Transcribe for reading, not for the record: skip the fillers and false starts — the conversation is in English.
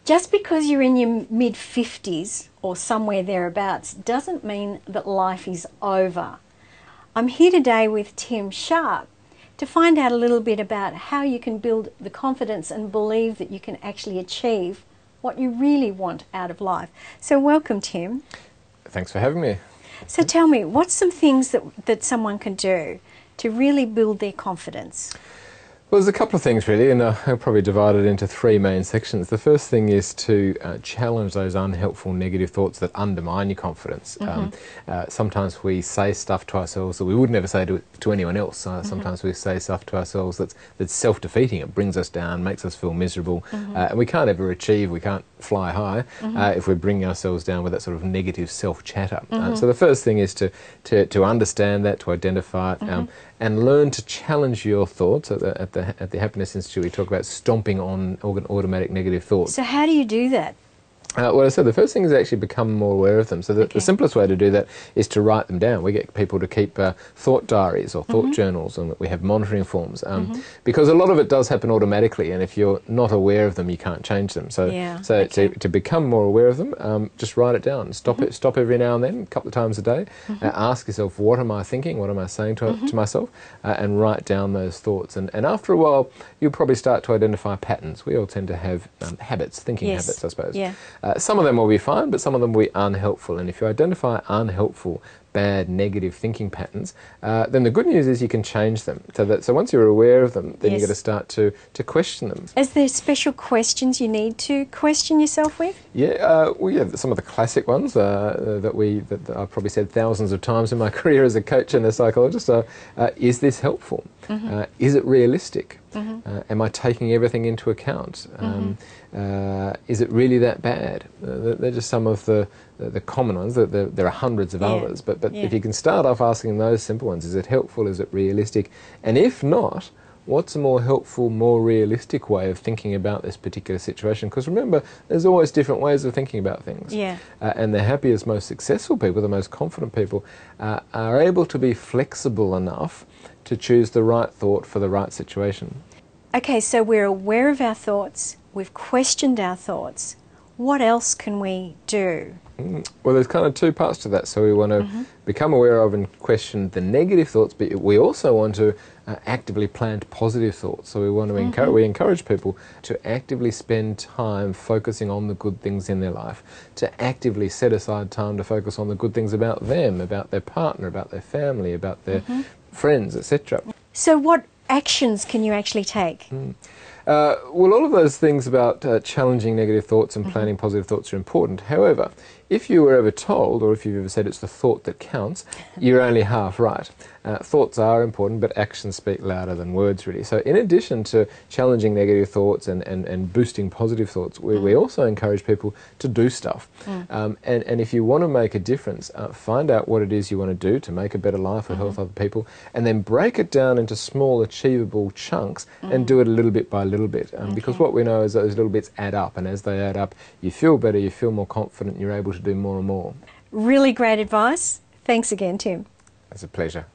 Just because you're in your mid-50s or somewhere thereabouts doesn't mean that life is over. I'm here today with Tim Sharp to find out a little bit about how you can build the confidence and believe that you can actually achieve what you really want out of life. So welcome, Tim. Thanks for having me. So tell me, what's some things that someone can do to really build their confidence? Well, there's a couple of things really, and I'll probably divide it into three main sections. The first thing is to challenge those unhelpful negative thoughts that undermine your confidence. Sometimes we say stuff to ourselves that we would never say to anyone else. Sometimes we say stuff to ourselves that's self-defeating. It brings us down, makes us feel miserable, and we can't ever achieve, we can't fly high if we're bringing ourselves down with that sort of negative self-chatter. So the first thing is to understand that, to identify it, and learn to challenge your thoughts. At the Happiness Institute, we talk about stomping on automatic negative thoughts. So how do you do that? Well, I said the first thing is actually become more aware of them. So the simplest way to do that is to write them down. We get people to keep thought diaries or thought journals, and we have monitoring forms because a lot of it does happen automatically, and if you're not aware of them, you can't change them. So, to become more aware of them, just write it down. Stop every now and then, a couple of times a day. Ask yourself, what am I thinking? What am I saying to myself? And write down those thoughts. And after a while, you'll probably start to identify patterns. We all tend to have habits, thinking habits, I suppose. Yeah. Some of them will be fine, but some of them will be unhelpful. And if you identify unhelpful, bad, negative thinking patterns, then the good news is you can change them. So once you're aware of them, then you've got to start to question them. Is there special questions you need to question yourself with? Yeah, some of the classic ones that I've probably said thousands of times in my career as a coach and a psychologist are, is this helpful? Is it realistic? Am I taking everything into account? Is it really that bad? They're just some of the common ones. There are hundreds of others, but if you can start off asking those simple ones, is it helpful? Is it realistic? And if not, what's a more helpful, more realistic way of thinking about this particular situation? Because remember, there's always different ways of thinking about things. And the happiest, most successful people, the most confident people, are able to be flexible enough to choose the right thought for the right situation. Okay, so we're aware of our thoughts, we've questioned our thoughts. What else can we do? Well, there's kind of two parts to that. So we want to become aware of and question the negative thoughts, but we also want to actively plant positive thoughts. So we want to encourage people to actively spend time focusing on the good things in their life, to actively set aside time to focus on the good things about them, about their partner, about their family, about their friends, etc. So what actions can you actually take? Well, all of those things about challenging negative thoughts and planning positive thoughts are important. However, if you were ever told, or if you've ever said it's the thought that counts, you're only half right. Thoughts are important, but actions speak louder than words, really. So in addition to challenging negative thoughts and boosting positive thoughts, we also encourage people to do stuff. And if you want to make a difference, find out what it is you want to do to make a better life or help other people, and then break it down into small, achievable chunks and do it a little bit by little bit. Because what we know is those little bits add up, and as they add up, you feel better, you feel more confident, you're able to do more and more. Really great advice. Thanks again, Tim. It's a pleasure.